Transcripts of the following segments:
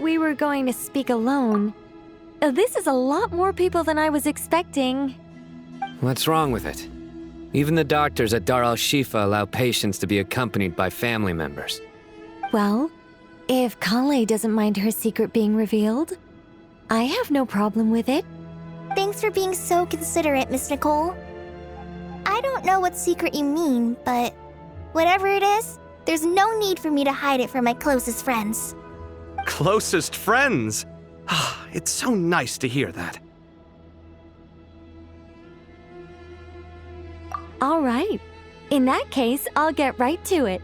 we were going to speak alone. This is a lot more people than I was expecting. What's wrong with it? Even the doctors at Dar al-Shifa allow patients to be accompanied by family members. Well, if Kale doesn't mind her secret being revealed, I have no problem with it. Thanks for being so considerate, Miss Nicole. I don't know what secret you mean, but whatever it is, there's no need for me to hide it from my closest friends. Closest friends? It's so nice to hear that. All right. In that case, I'll get right to it.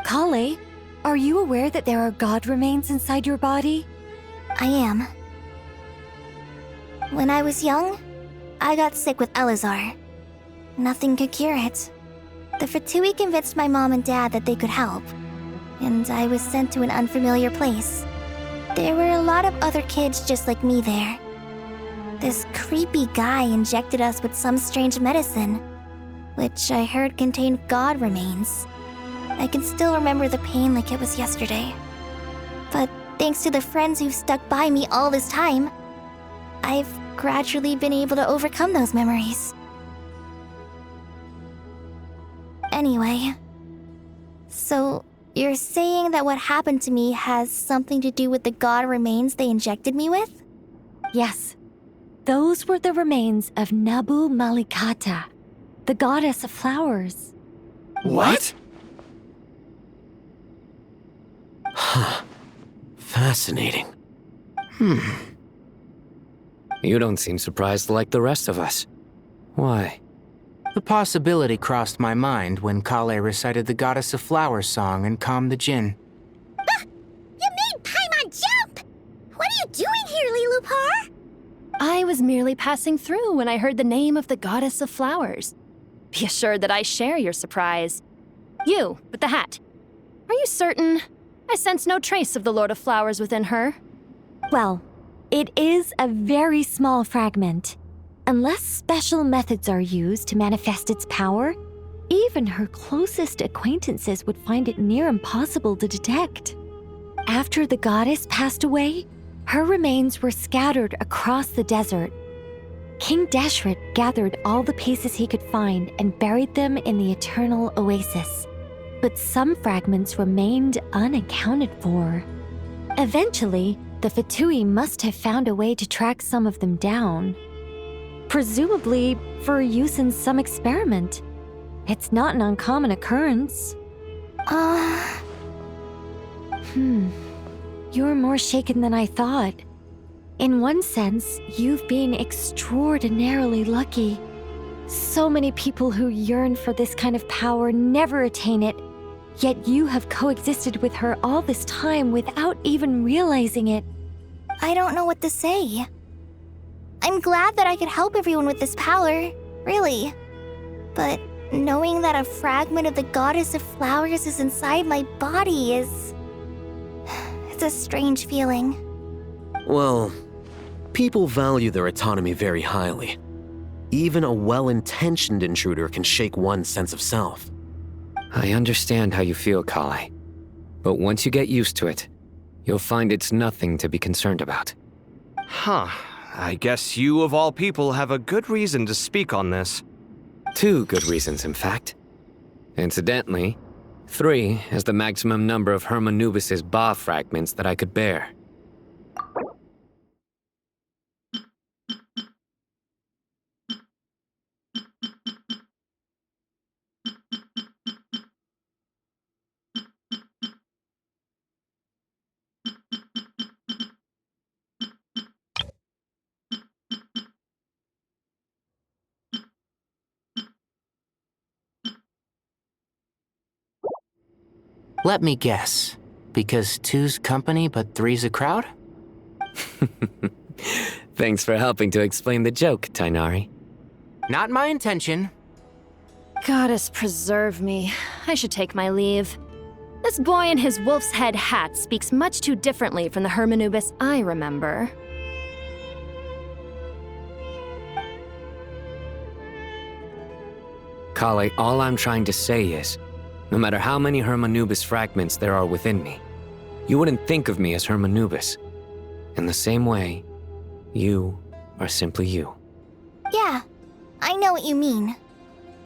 Kale, are you aware that there are god remains inside your body? I am. When I was young, I got sick with Elazar. Nothing could cure it. The Fatui convinced my mom and dad that they could help, and I was sent to an unfamiliar place. There were a lot of other kids just like me there. This creepy guy injected us with some strange medicine, which I heard contained god remains. I can still remember the pain like it was yesterday. But thanks to the friends who've stuck by me all this time, I've gradually been able to overcome those memories. Anyway, so you're saying that what happened to me has something to do with the god remains they injected me with? Yes. Those were the remains of Nabu Malikata, the goddess of flowers. What? Huh. Fascinating. You don't seem surprised like the rest of us. Why? The possibility crossed my mind when Kale recited the Goddess of Flowers song and calmed the Jinn. You made Paimon jump! What are you doing here, Lilupar? I was merely passing through when I heard the name of the Goddess of Flowers. Be assured that I share your surprise. You, with the hat. Are you certain? I sense no trace of the Lord of Flowers within her. Well, it is a very small fragment. Unless special methods are used to manifest its power, even her closest acquaintances would find it near impossible to detect. After the goddess passed away, her remains were scattered across the desert. King Deshret gathered all the pieces he could find and buried them in the Eternal Oasis. But some fragments remained unaccounted for. Eventually, the Fatui must have found a way to track some of them down. Presumably for use in some experiment. It's not an uncommon occurrence. You're more shaken than I thought. In one sense, you've been extraordinarily lucky. So many people who yearn for this kind of power never attain it, yet you have coexisted with her all this time without even realizing it. I don't know what to say. I'm glad that I could help everyone with this power, really. But knowing that a fragment of the Goddess of Flowers is inside my body is... it's a strange feeling. Well, people value their autonomy very highly. Even a well-intentioned intruder can shake one's sense of self. I understand how you feel, Kale. But once you get used to it, you'll find it's nothing to be concerned about. Huh. I guess you, of all people, have a good reason to speak on this. 2 good reasons, in fact. Incidentally, 3 is the maximum number of Hermanubis' Ba fragments that I could bear. Let me guess. Because 2's company but 3's a crowd? Thanks for helping to explain the joke, Tainari. Not my intention. Goddess preserve me. I should take my leave. This boy in his wolf's head hat speaks much too differently from the Hermanubis I remember. Kale, all I'm trying to say is, no matter how many Hermanubis fragments there are within me, you wouldn't think of me as Hermanubis. In the same way, you are simply you. Yeah, I know what you mean.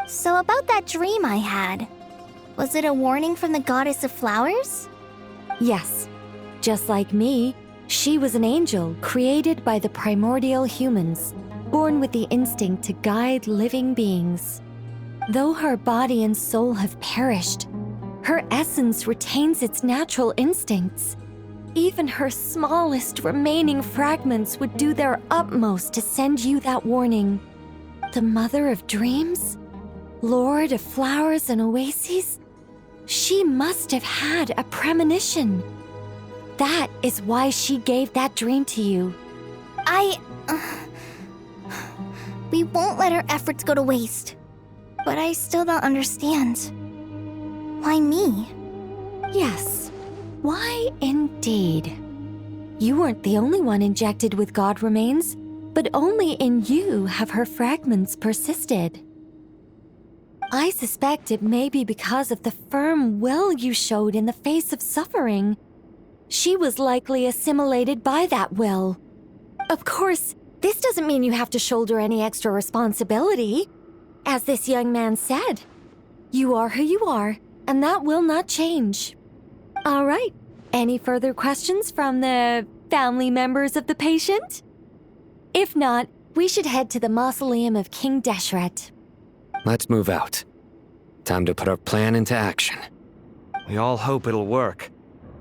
So about that dream I had, was it a warning from the goddess of flowers? Yes, just like me, she was an angel created by the primordial humans, born with the instinct to guide living beings. Though her body and soul have perished, her essence retains its natural instincts. Even her smallest remaining fragments would do their utmost to send you that warning. The Mother of Dreams? Lord of Flowers and Oases? She must have had a premonition. That is why she gave that dream to you. We won't let our efforts go to waste. But I still don't understand. Why me? Yes, why indeed? You weren't the only one injected with God remains, but only in you have her fragments persisted. I suspect it may be because of the firm will you showed in the face of suffering. She was likely assimilated by that will. Of course, this doesn't mean you have to shoulder any extra responsibility. As this young man said, you are who you are, and that will not change. All right, any further questions from the family members of the patient? If not, we should head to the mausoleum of King Deshret. Let's move out. Time to put our plan into action. We all hope it'll work.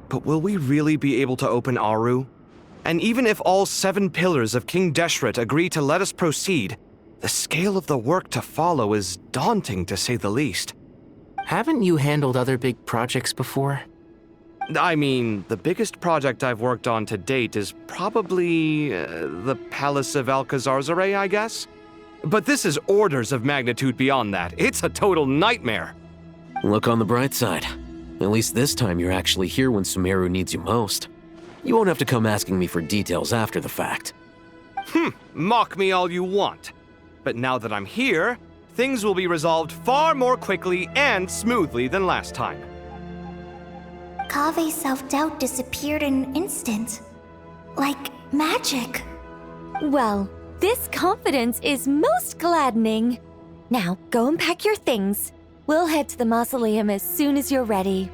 But will we really be able to open Aru? And even if all 7 pillars of King Deshret agree to let us proceed, the scale of the work to follow is daunting to say the least. Haven't you handled other big projects before? I mean, the biggest project I've worked on to date is probably the Palace of Alcazarzaray, I guess? But this is orders of magnitude beyond that. It's a total nightmare. Look on the bright side. At least this time you're actually here when Sumeru needs you most. You won't have to come asking me for details after the fact. Mock me all you want. But now that I'm here, things will be resolved far more quickly and smoothly than last time. Kave's self-doubt disappeared in an instant. Like magic. Well, this confidence is most gladdening. Now, go and pack your things. We'll head to the mausoleum as soon as you're ready.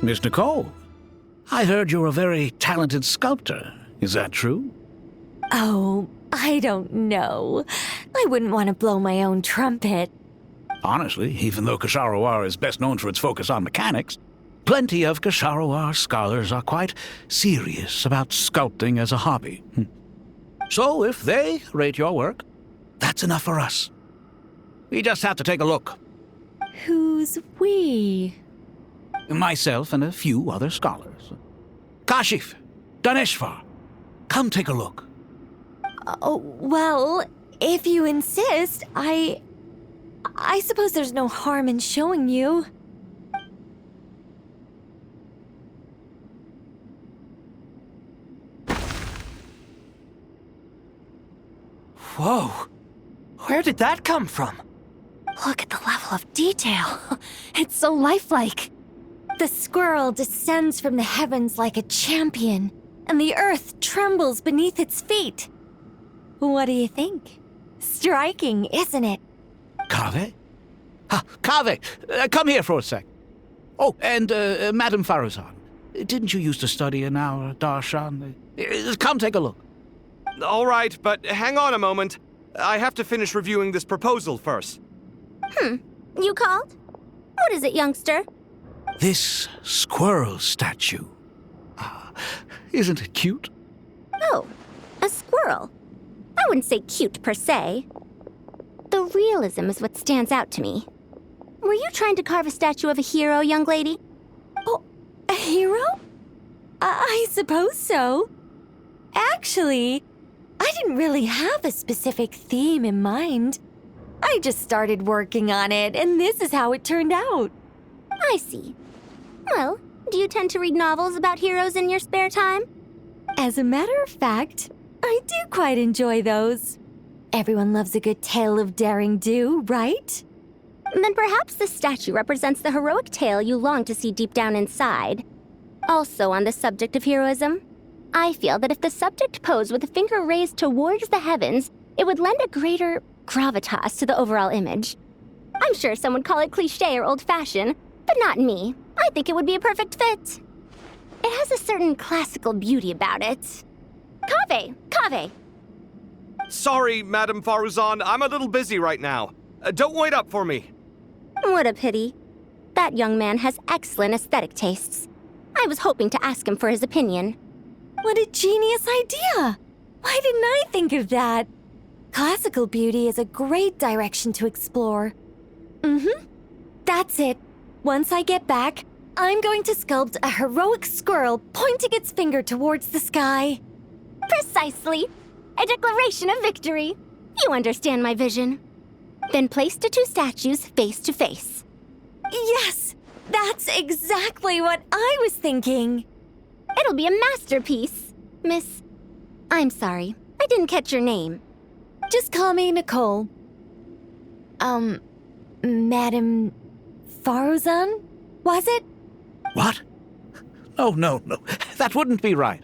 Miss Nicole, I heard you're a very talented sculptor. Is that true? Oh, I don't know. I wouldn't want to blow my own trumpet. Honestly, even though Kasharawar is best known for its focus on mechanics, plenty of Kasharawar scholars are quite serious about sculpting as a hobby. So if they rate your work, that's enough for us. We just have to take a look. Who's we? Myself and a few other scholars. Kashif, Daneshvar, come take a look. Oh, well, if you insist, I suppose there's no harm in showing you. Whoa! Where did that come from? Look at the level of detail. It's so lifelike. The squirrel descends from the heavens like a champion, and the earth trembles beneath its feet. What do you think? Striking, isn't it? Kave? Kave, come here for a sec. Oh, and Madam Faruzan, didn't you used to study in our darshan? Come take a look. All right, but hang on a moment. I have to finish reviewing this proposal first. You called? What is it, youngster? This squirrel statue. Isn't it cute? Oh, a squirrel. I wouldn't say cute per se. The realism is what stands out to me. Were you trying to carve a statue of a hero, young lady? Oh, a hero? I suppose so. Actually, I didn't really have a specific theme in mind. I just started working on it, and this is how it turned out. I see. Well, do you tend to read novels about heroes in your spare time? As a matter of fact, I do quite enjoy those. Everyone loves a good tale of daring do, right? Then perhaps this statue represents the heroic tale you long to see deep down inside. Also on the subject of heroism, I feel that if the subject posed with a finger raised towards the heavens, it would lend a greater gravitas to the overall image. I'm sure some would call it cliché or old-fashioned, but not me. I think it would be a perfect fit. It has a certain classical beauty about it. Kaveh! Sorry, Madame Faruzan, I'm a little busy right now. Don't wait up for me. What a pity. That young man has excellent aesthetic tastes. I was hoping to ask him for his opinion. What a genius idea! Why didn't I think of that? Classical beauty is a great direction to explore. That's it. Once I get back, I'm going to sculpt a heroic squirrel pointing its finger towards the sky. Precisely. A declaration of victory. You understand my vision. Then place the two statues face to face. Yes! That's exactly what I was thinking. It'll be a masterpiece. Miss... I'm sorry. I didn't catch your name. Just call me Nicole. Madame Faruzan? Was it? What? No. That wouldn't be right.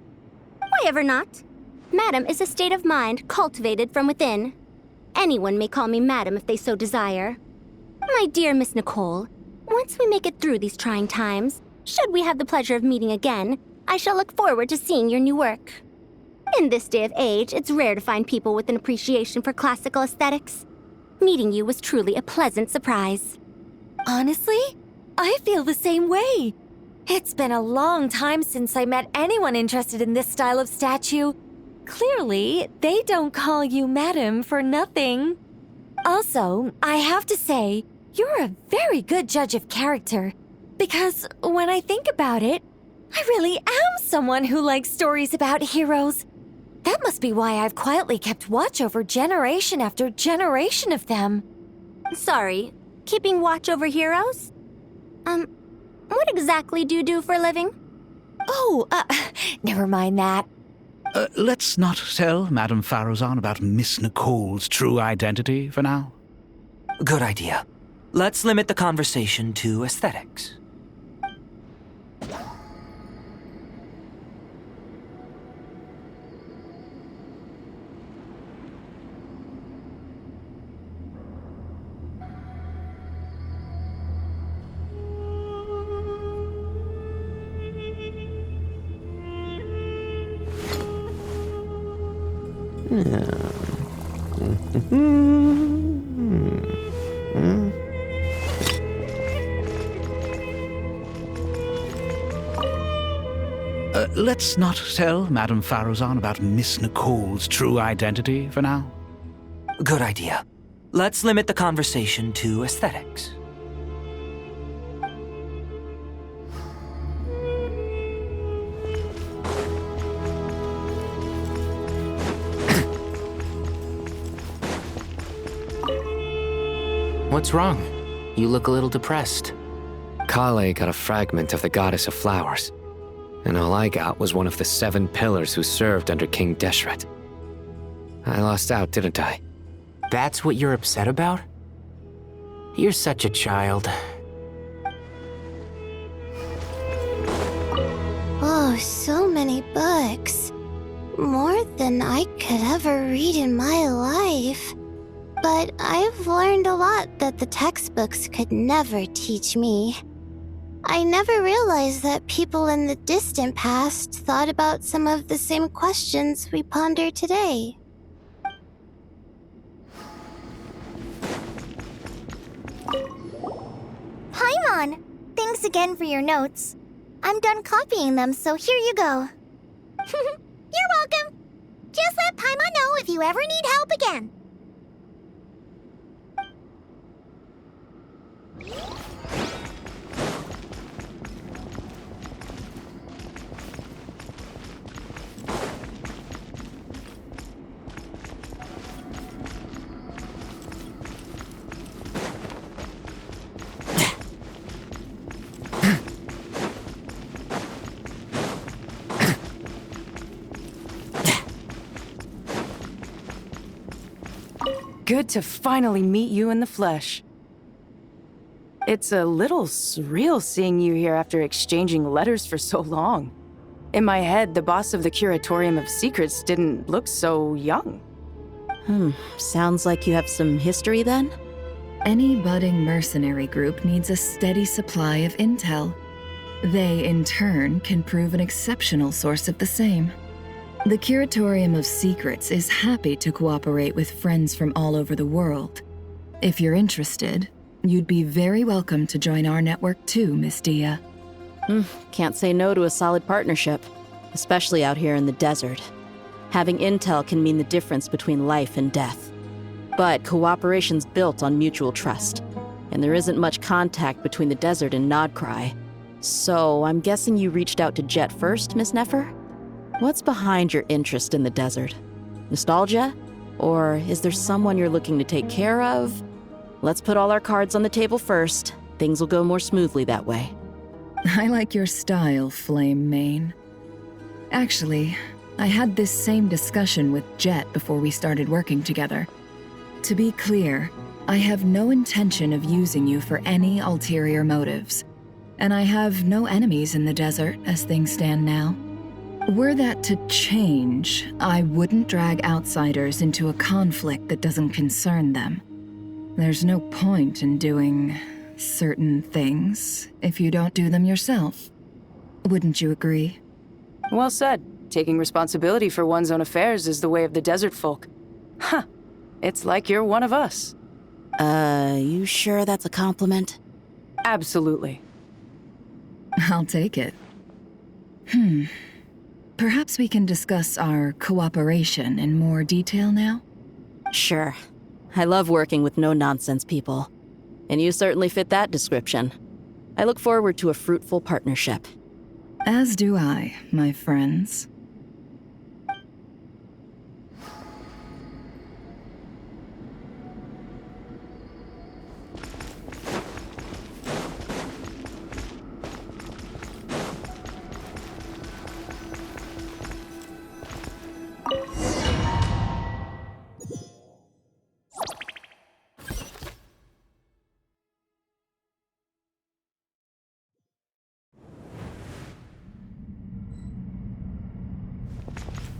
Why ever not? Madam is a state of mind cultivated from within. Anyone may call me Madam if they so desire. My dear Miss Nicole, once we make it through these trying times, should we have the pleasure of meeting again, I shall look forward to seeing your new work. In this day of age, it's rare to find people with an appreciation for classical aesthetics. Meeting you was truly a pleasant surprise. Honestly, I feel the same way. It's been a long time since I met anyone interested in this style of statue. Clearly, they don't call you Madam for nothing. Also, I have to say, you're a very good judge of character. Because when I think about it, I really am someone who likes stories about heroes. That must be why I've quietly kept watch over generation after generation of them. Sorry, keeping watch over heroes? What exactly do you do for a living? Oh, never mind that. Let's not tell Madame Faruzan about Miss Nicole's true identity for now. Good idea. Let's limit the conversation to aesthetics. Let's not tell Madame Faruzan about Miss Nicole's true identity for now. Good idea. Let's limit the conversation to aesthetics. What's wrong? You look a little depressed. Kale got a fragment of the Goddess of Flowers, and all I got was one of the 7 pillars who served under King Deshret. I lost out, didn't I? That's what you're upset about? You're such a child. Oh, so many books. More than I could ever read in my life. But I've learned a lot that the textbooks could never teach me. I never realized that people in the distant past thought about some of the same questions we ponder today. Paimon! Thanks again for your notes. I'm done copying them, so here you go. You're welcome. Just let Paimon know if you ever need help again. Good to finally meet you in the flesh. It's a little surreal seeing you here after exchanging letters for so long. In my head, the boss of the Curatorium of Secrets didn't look so young. Sounds like you have some history then? Any budding mercenary group needs a steady supply of intel. They, in turn, can prove an exceptional source of the same. The Curatorium of Secrets is happy to cooperate with friends from all over the world. If you're interested, you'd be very welcome to join our network too, Miss Dia. Can't say no to a solid partnership, especially out here in the desert. Having intel can mean the difference between life and death. But cooperation's built on mutual trust, and there isn't much contact between the desert and Nodcry. So I'm guessing you reached out to Jet first, Miss Nefer? What's behind your interest in the desert? Nostalgia? Or is there someone you're looking to take care of? Let's put all our cards on the table first. Things will go more smoothly that way. I like your style, Flame Mane. Actually, I had this same discussion with Jet before we started working together. To be clear, I have no intention of using you for any ulterior motives, and I have no enemies in the desert as things stand now. Were that to change, I wouldn't drag outsiders into a conflict that doesn't concern them. There's no point in doing certain things if you don't do them yourself. Wouldn't you agree? Well said. Taking responsibility for one's own affairs is the way of the desert folk. Huh. It's like you're one of us. You sure that's a compliment? Absolutely. I'll take it. Perhaps we can discuss our cooperation in more detail now? Sure. I love working with no-nonsense people. And you certainly fit that description. I look forward to a fruitful partnership. As do I, my friends.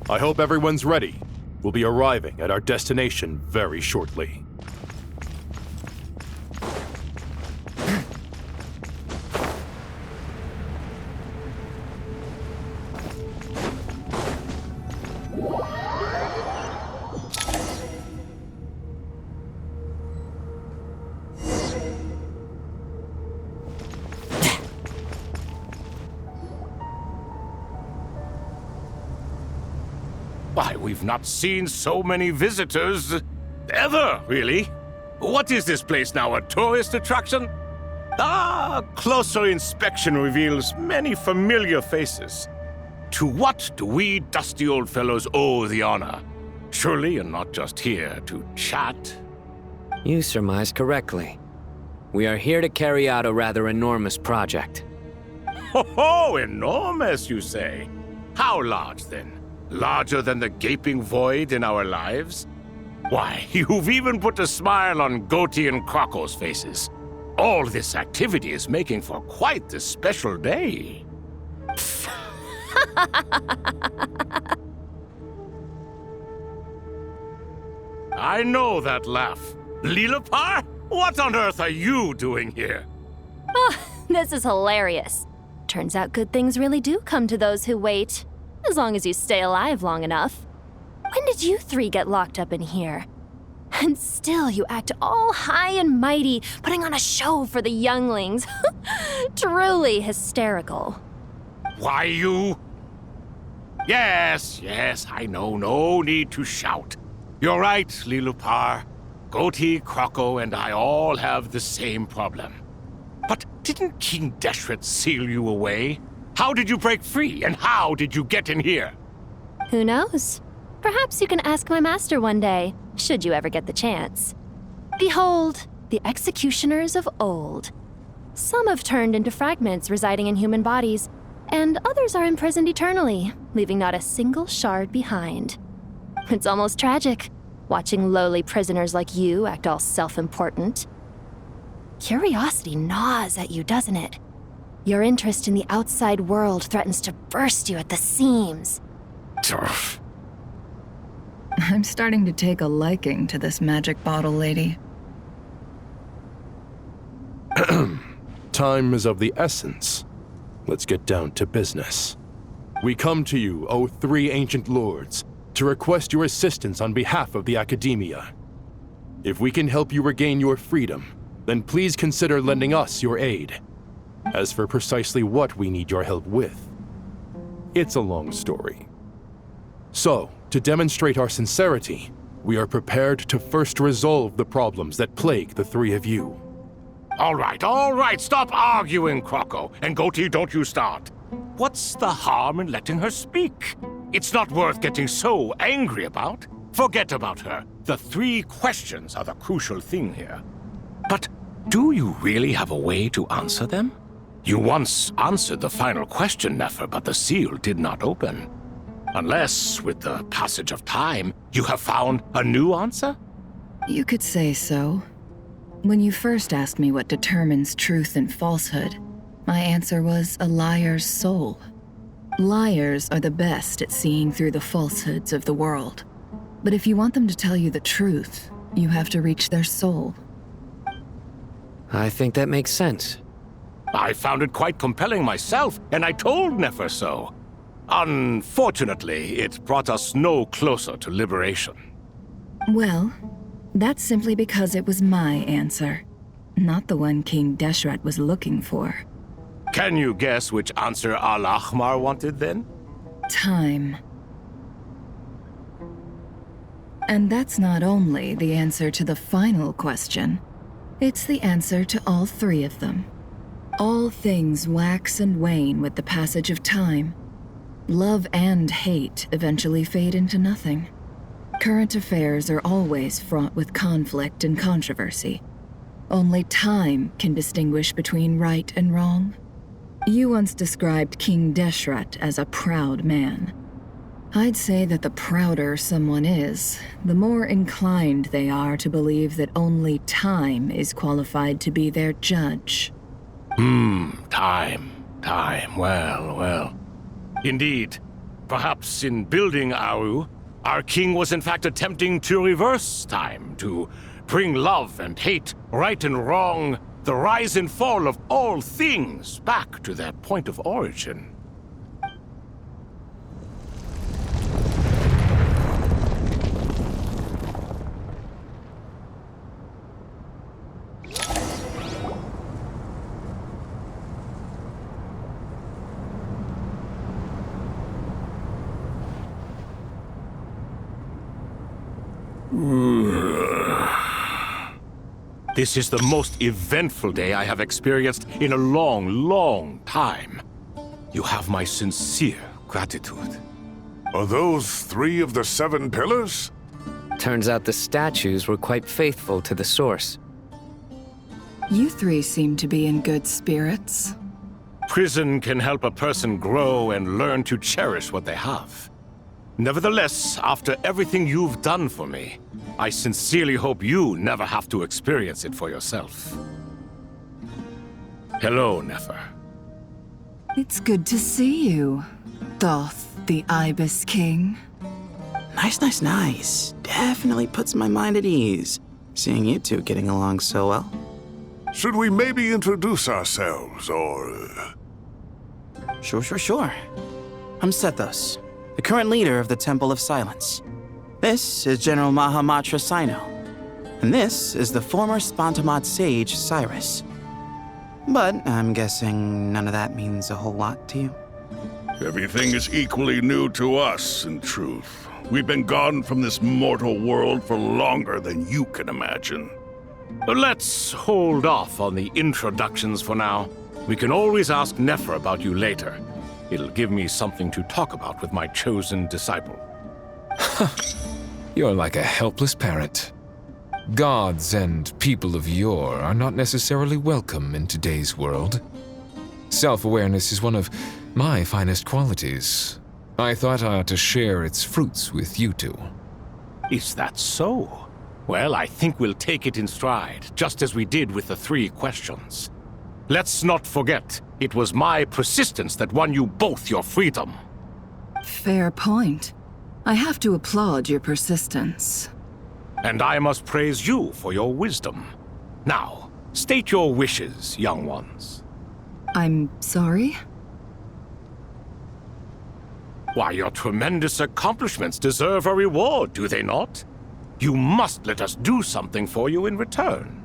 I hope everyone's ready. We'll be arriving at our destination very shortly. Why, we've not seen so many visitors ever, really. What is this place now, a tourist attraction? Closer inspection reveals many familiar faces. To what do we dusty old fellows owe the honor? Surely you're not just here to chat. You surmise correctly. We are here to carry out a rather enormous project. Ho, enormous, you say? How large, then? Larger than the gaping void in our lives? Why, you've even put a smile on Goatee and Crocco's faces. All this activity is making for quite the special day. I know that laugh. Lilipar? What on earth are you doing here? Oh, this is hilarious. Turns out good things really do come to those who wait. As long as you stay alive long enough. When did you three get locked up in here? And still you act all high and mighty, putting on a show for the younglings. Truly hysterical. Why, you... Yes, I know, no need to shout. You're right, Lilipar. Goatee, Crocco, and I all have the same problem. But didn't King Deshret seal you away? How did you break free, and how did you get in here? Who knows? Perhaps you can ask my master one day, should you ever get the chance. Behold, the executioners of old. Some have turned into fragments residing in human bodies, and others are imprisoned eternally, leaving not a single shard behind. It's almost tragic, watching lowly prisoners like you act all self-important. Curiosity gnaws at you, doesn't it? Your interest in the outside world threatens to burst you at the seams. Turf. I'm starting to take a liking to this magic bottle lady. Time is of the essence. Let's get down to business. We come to you, O three ancient lords, to request your assistance on behalf of the Academia. If we can help you regain your freedom, then please consider lending us your aid. As for precisely what we need your help with, it's a long story. So, to demonstrate our sincerity, we are prepared to first resolve the problems that plague the three of you. All right, stop arguing, Croco. And Goatee, don't you start. What's the harm in letting her speak? It's not worth getting so angry about. Forget about her. The 3 questions are the crucial thing here. But do you really have a way to answer them? You once answered the final question, Nefer, but the seal did not open. Unless, with the passage of time, you have found a new answer? You could say so. When you first asked me what determines truth and falsehood, my answer was a liar's soul. Liars are the best at seeing through the falsehoods of the world. But if you want them to tell you the truth, you have to reach their soul. I think that makes sense. I found it quite compelling myself, and I told Nefer so. Unfortunately, it brought us no closer to liberation. Well, that's simply because it was my answer, not the one King Deshret was looking for. Can you guess which answer Al-Ahmar wanted then? Time. And that's not only the answer to the final question, it's the answer to all 3 of them. All things wax and wane with the passage of time. Love and hate eventually fade into nothing. Current affairs are always fraught with conflict and controversy. Only time can distinguish between right and wrong. You once described King Deshret as a proud man. I'd say that the prouder someone is, the more inclined they are to believe that only time is qualified to be their judge. Time. Well. Indeed. Perhaps in building Aru, our king was in fact attempting to reverse time, to bring love and hate, right and wrong, the rise and fall of all things back to their point of origin. This is the most eventful day I have experienced in a long time. You have my sincere gratitude. Are those 3 of the 7 pillars? Turns out the statues were quite faithful to the source. You 3 seem to be in good spirits. Prison can help a person grow and learn to cherish what they have. Nevertheless, after everything you've done for me, I sincerely hope you never have to experience it for yourself. Hello, Nefer. It's good to see you, Thoth the Ibis King. Nice. Definitely puts my mind at ease, seeing you 2 getting along so well. Should we maybe introduce ourselves, or... Sure. I'm Sethos, the current leader of the Temple of Silence. This is General Mahamatra Sino, and this is the former Spantamot sage, Cyrus. But I'm guessing none of that means a whole lot to you. Everything is equally new to us, in truth. We've been gone from this mortal world for longer than you can imagine. Let's hold off on the introductions for now. We can always ask Nefer about you later. It'll give me something to talk about with my chosen disciple. You're like a helpless parent. Gods and people of yore are not necessarily welcome in today's world. Self-awareness is one of my finest qualities. I thought I ought to share its fruits with you 2. Is that so? Well, I think we'll take it in stride, just as we did with the 3 questions. Let's not forget, it was my persistence that won you both your freedom. Fair point. I have to applaud your persistence. And I must praise you for your wisdom. Now, state your wishes, young ones. I'm sorry? Why, your tremendous accomplishments deserve a reward, do they not? You must let us do something for you in return.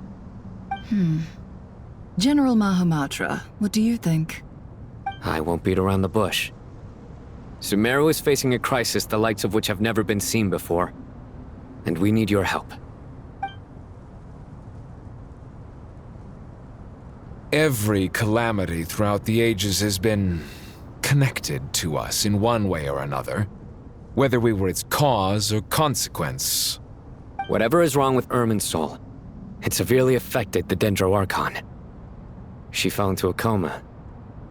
General Mahamatra, what do you think? I won't beat around the bush. Sumeru is facing a crisis the likes of which have never been seen before, and we need your help. Every calamity throughout the ages has been connected to us in one way or another, whether we were its cause or consequence. Whatever is wrong with Irminsul, it severely affected the Dendro Archon. She fell into a coma,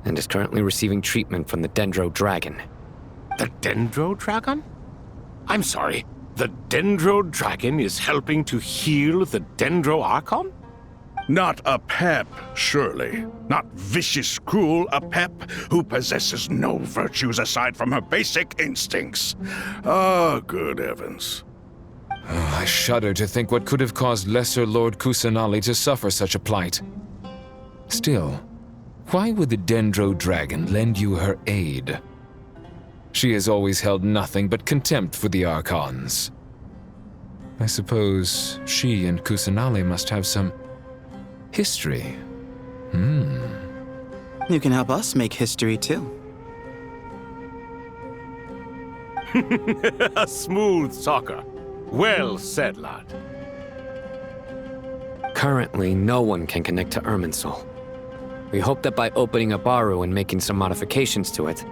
and is currently receiving treatment from the Dendro Dragon. The Dendro Dragon? I'm sorry, the Dendro Dragon is helping to heal the Dendro Archon? Not a pep, surely. Not vicious, cruel a pep who possesses no virtues aside from her basic instincts. Ah, good heavens. Oh, I shudder to think what could have caused Lesser Lord Kusanali to suffer such a plight. Still, why would the Dendro Dragon lend you her aid? She has always held nothing but contempt for the Archons. I suppose she and Kusanali must have some history. You can help us make history, too. A smooth talker. Well said, lad. Currently, no one can connect to Irminsul. We hope that by opening up Aru and making some modifications to it,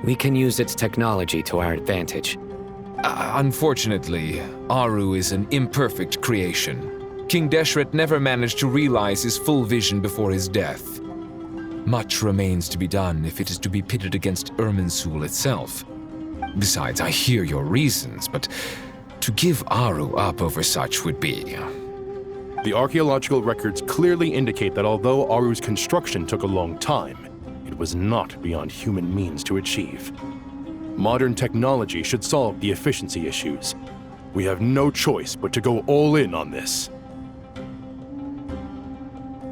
we can use its technology to our advantage. Unfortunately, Aru is an imperfect creation. King Deshret never managed to realize his full vision before his death. Much remains to be done if it is to be pitted against Irminsul itself. Besides, I hear your reasons, but to give Aru up over such would be... The archaeological records clearly indicate that although Aru's construction took a long time, it was not beyond human means to achieve. Modern technology should solve the efficiency issues. We have no choice but to go all in on this.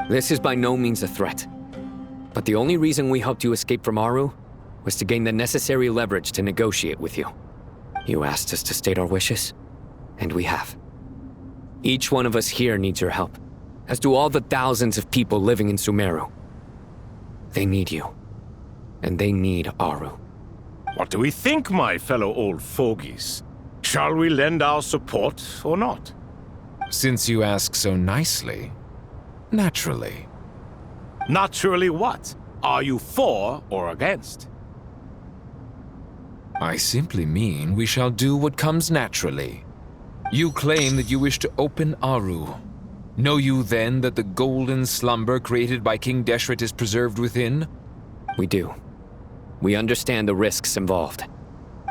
This is by no means a threat. But the only reason we helped you escape from Aru was to gain the necessary leverage to negotiate with you. You asked us to state our wishes, and we have. Each one of us here needs your help, as do all the thousands of people living in Sumeru. They need you, and they need Aru. What do we think, my fellow old fogies? Shall we lend our support or not? Since you ask so nicely, naturally. Naturally what? Are you for or against? I simply mean we shall do what comes naturally. You claim that you wish to open Aru. Know you then that the golden slumber created by King Deshret is preserved within? We do. We understand the risks involved.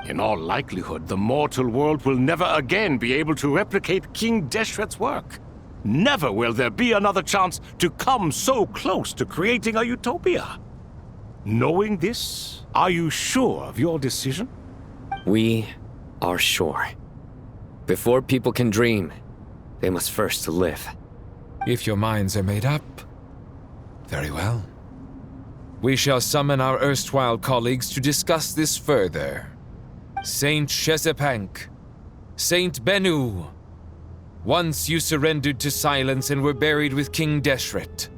In all likelihood, the mortal world will never again be able to replicate King Deshret's work. Never will there be another chance to come so close to creating a utopia. Knowing this, are you sure of your decision? We are sure. Before people can dream, they must first live. If your minds are made up, very well. We shall summon our erstwhile colleagues to discuss this further. Saint Shezepank, Saint Bennu, once you surrendered to silence and were buried with King Deshret.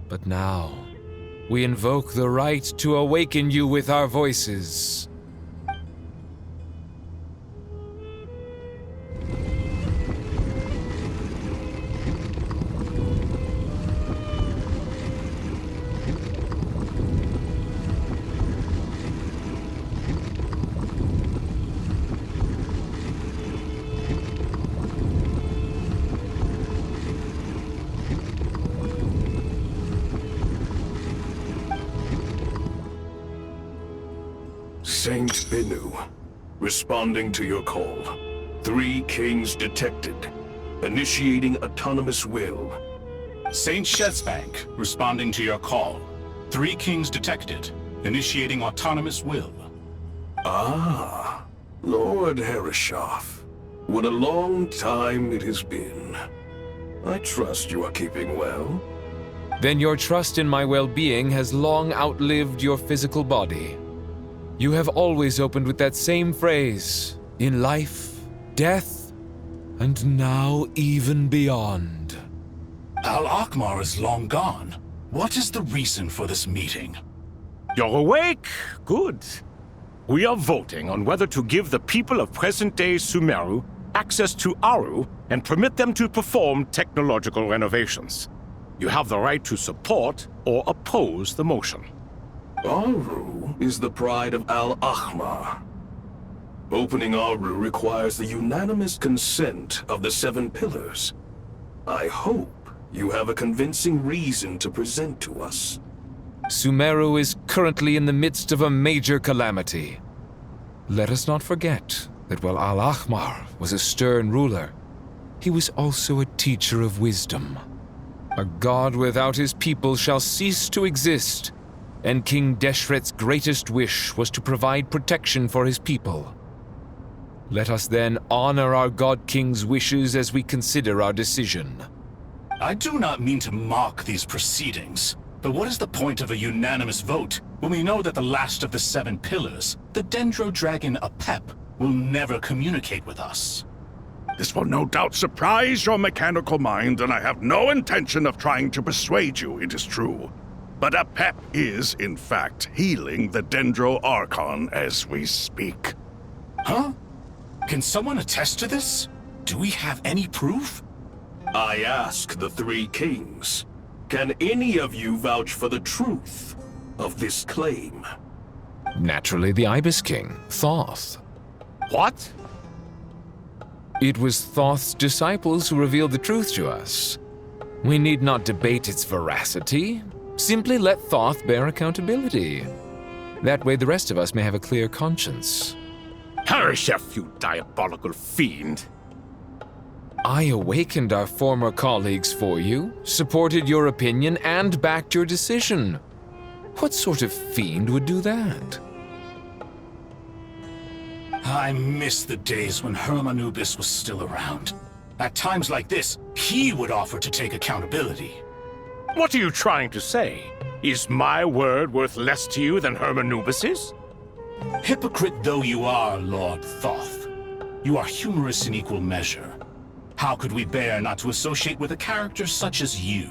But now, we invoke the right to awaken you with our voices. Saint Bennu, responding to your call. 3 kings detected. Initiating autonomous will. Saint Shezbank, responding to your call. 3 kings detected. Initiating autonomous will. Ah, Lord Herreshoff. What a long time it has been. I trust you are keeping well. Then your trust in my well-being has long outlived your physical body. You have always opened with that same phrase, in life, death, and now even beyond. Al-Akmar is long gone. What is the reason for this meeting? You're awake? Good. We are voting on whether to give the people of present-day Sumeru access to Aru and permit them to perform technological renovations. You have the right to support or oppose the motion. Aru is the pride of Al-Ahmar. Opening Aru requires the unanimous consent of the 7 pillars. I hope you have a convincing reason to present to us. Sumeru is currently in the midst of a major calamity. Let us not forget that while Al-Ahmar was a stern ruler, he was also a teacher of wisdom. A god without his people shall cease to exist, and King Deshret's greatest wish was to provide protection for his people. Let us then honor our God King's wishes as we consider our decision. I do not mean to mock these proceedings, but what is the point of a unanimous vote when we know that the last of the 7 pillars, the Dendro Dragon Apep, will never communicate with us? This will no doubt surprise your mechanical mind, and I have no intention of trying to persuade you it is true. But Apep is, in fact, healing the Dendro Archon as we speak. Huh? Can someone attest to this? Do we have any proof? I ask the 3 kings. Can any of you vouch for the truth of this claim? Naturally, the Ibis King, Thoth. What? It was Thoth's disciples who revealed the truth to us. We need not debate its veracity. Simply let Thoth bear accountability. That way the rest of us may have a clear conscience. Herreshoff, you diabolical fiend! I awakened our former colleagues for you, supported your opinion, and backed your decision. What sort of fiend would do that? I miss the days when Hermanubis was still around. At times like this, he would offer to take accountability. What are you trying to say? Is my word worth less to you than Hermanubis's? Hypocrite though you are, Lord Thoth, you are humorous in equal measure. How could we bear not to associate with a character such as you?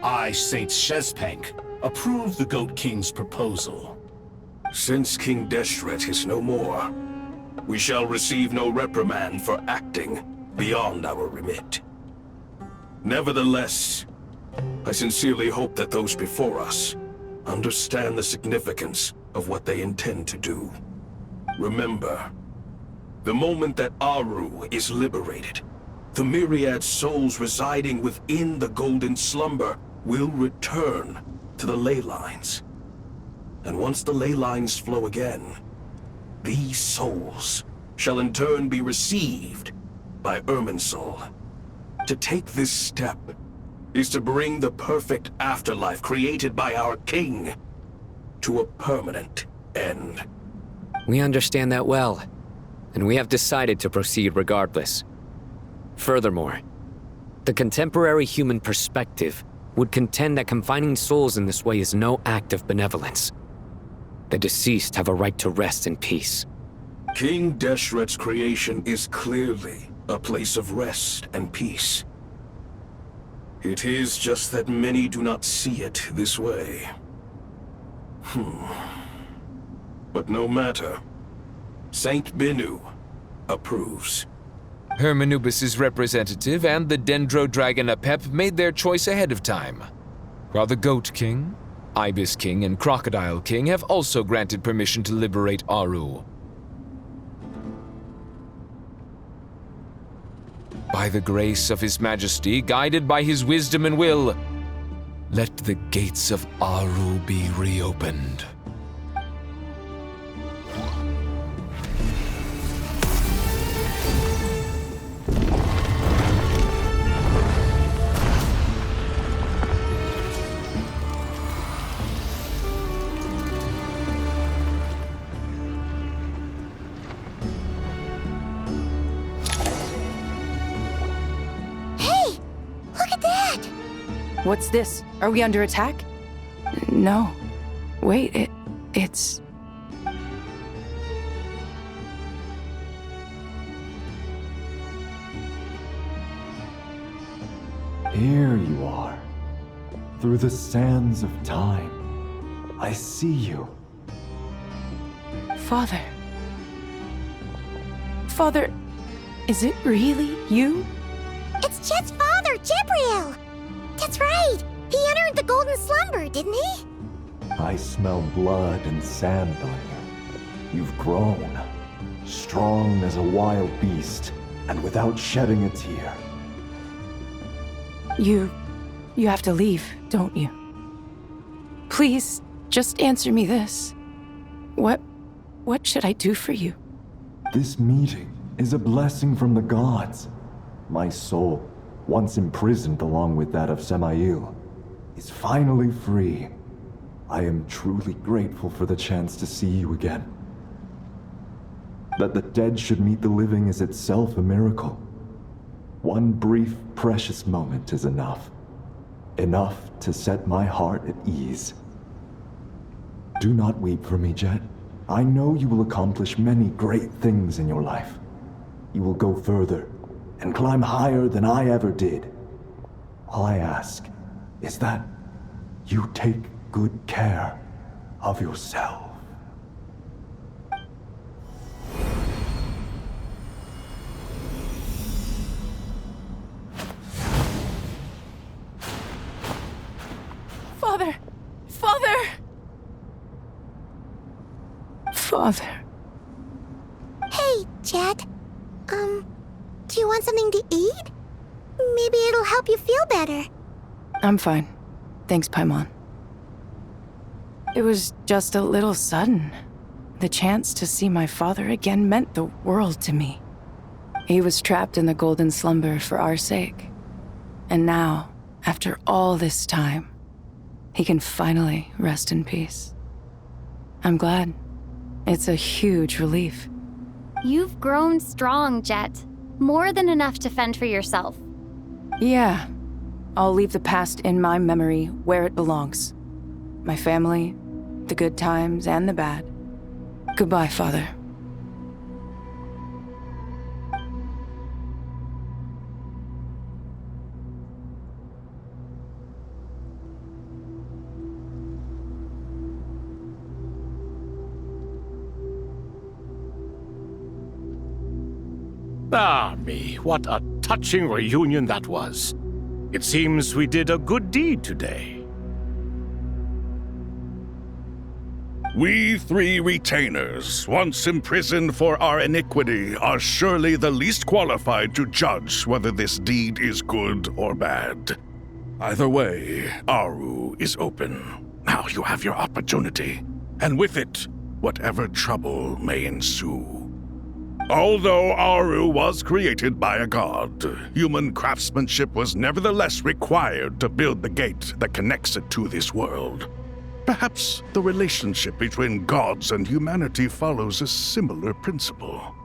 I, Saint Shezbank, approve the Goat King's proposal. Since King Deshret is no more, we shall receive no reprimand for acting beyond our remit. Nevertheless, I sincerely hope that those before us understand the significance of what they intend to do. Remember, the moment that Aru is liberated, the myriad souls residing within the Golden Slumber will return to the ley lines. And once the ley lines flow again, these souls shall in turn be received by Irminsul. To take this step is to bring the perfect afterlife created by our king to a permanent end. We understand that well, and we have decided to proceed regardless. Furthermore, the contemporary human perspective would contend that confining souls in this way is no act of benevolence. The deceased have a right to rest in peace. King Deshret's creation is clearly a place of rest and peace. It is just that many do not see it this way. But no matter. Saint Binu approves. Hermanubis' representative and the Dendro Dragon Apep made their choice ahead of time, while the Goat King, Ibis King, and Crocodile King have also granted permission to liberate Aru. By the grace of His Majesty, guided by his wisdom and will, let the gates of Aru be reopened. What's this? Are we under attack? No. Wait, it's... Here you are. Through the sands of time. I see you. Father. Father, is it really you? It's Jet's father, Jibriel! That's right! He entered the Golden Slumber, didn't he? I smell blood and sand on you. You've grown. Strong as a wild beast, and without shedding a tear. You have to leave, don't you? Please, just answer me this. What should I do for you? This meeting is a blessing from the gods. My soul, once imprisoned along with that of Semail, is finally free. I am truly grateful for the chance to see you again. That the dead should meet the living is itself a miracle. One brief, precious moment is enough. Enough to set my heart at ease. Do not weep for me, Jet. I know you will accomplish many great things in your life. You will go further and climb higher than I ever did. All I ask is that you take good care of yourself. Father! Father! Father. Hey, Jet. Do you want something to eat? Maybe it'll help you feel better. I'm fine. Thanks, Paimon. It was just a little sudden. The chance to see my father again meant the world to me. He was trapped in the Golden Slumber for our sake. And now, after all this time, he can finally rest in peace. I'm glad. It's a huge relief. You've grown strong, Jet. More than enough to fend for yourself. Yeah. I'll leave the past in my memory where it belongs. My family, the good times and the bad. Goodbye, Father. Ah, me, what a touching reunion that was. It seems we did a good deed today. We three retainers, once imprisoned for our iniquity, are surely the least qualified to judge whether this deed is good or bad. Either way, Aru is open. Now you have your opportunity, and with it, whatever trouble may ensue. Although Aru was created by a god, human craftsmanship was nevertheless required to build the gate that connects it to this world. Perhaps the relationship between gods and humanity follows a similar principle.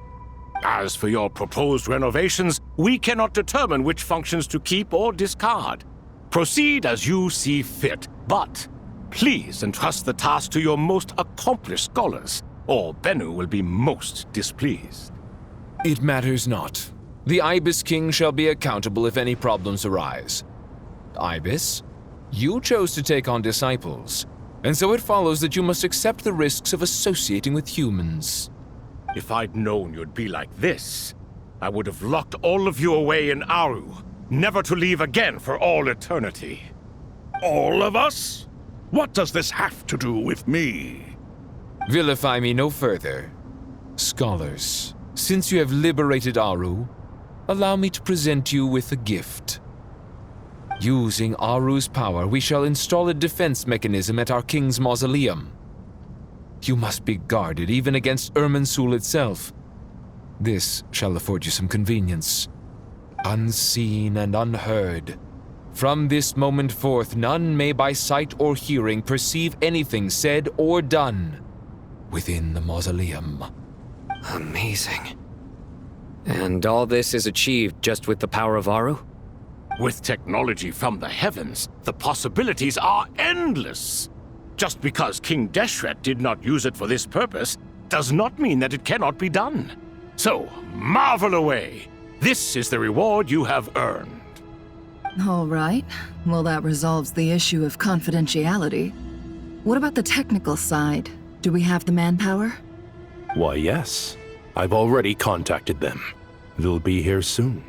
As for your proposed renovations, we cannot determine which functions to keep or discard. Proceed as you see fit, but please entrust the task to your most accomplished scholars, or Bennu will be most displeased. It matters not. The Ibis King shall be accountable if any problems arise. Ibis, you chose to take on disciples, and so it follows that you must accept the risks of associating with humans. If I'd known you'd be like this, I would have locked all of you away in Aru, never to leave again for all eternity. All of us? What does this have to do with me? Vilify me no further. Scholars, since you have liberated Aru, allow me to present you with a gift. Using Aru's power, we shall install a defense mechanism at our king's mausoleum. You must be guarded even against Irminsul itself. This shall afford you some convenience. Unseen and unheard. From this moment forth, none may by sight or hearing perceive anything said or done within the mausoleum. Amazing. And all this is achieved just with the power of Aru? With technology from the heavens, the possibilities are endless. Just because King Deshret did not use it for this purpose does not mean that it cannot be done. So, marvel away. This is the reward you have earned. All right. Well, that resolves the issue of confidentiality. What about the technical side? Do we have the manpower? Why, yes. I've already contacted them. They'll be here soon.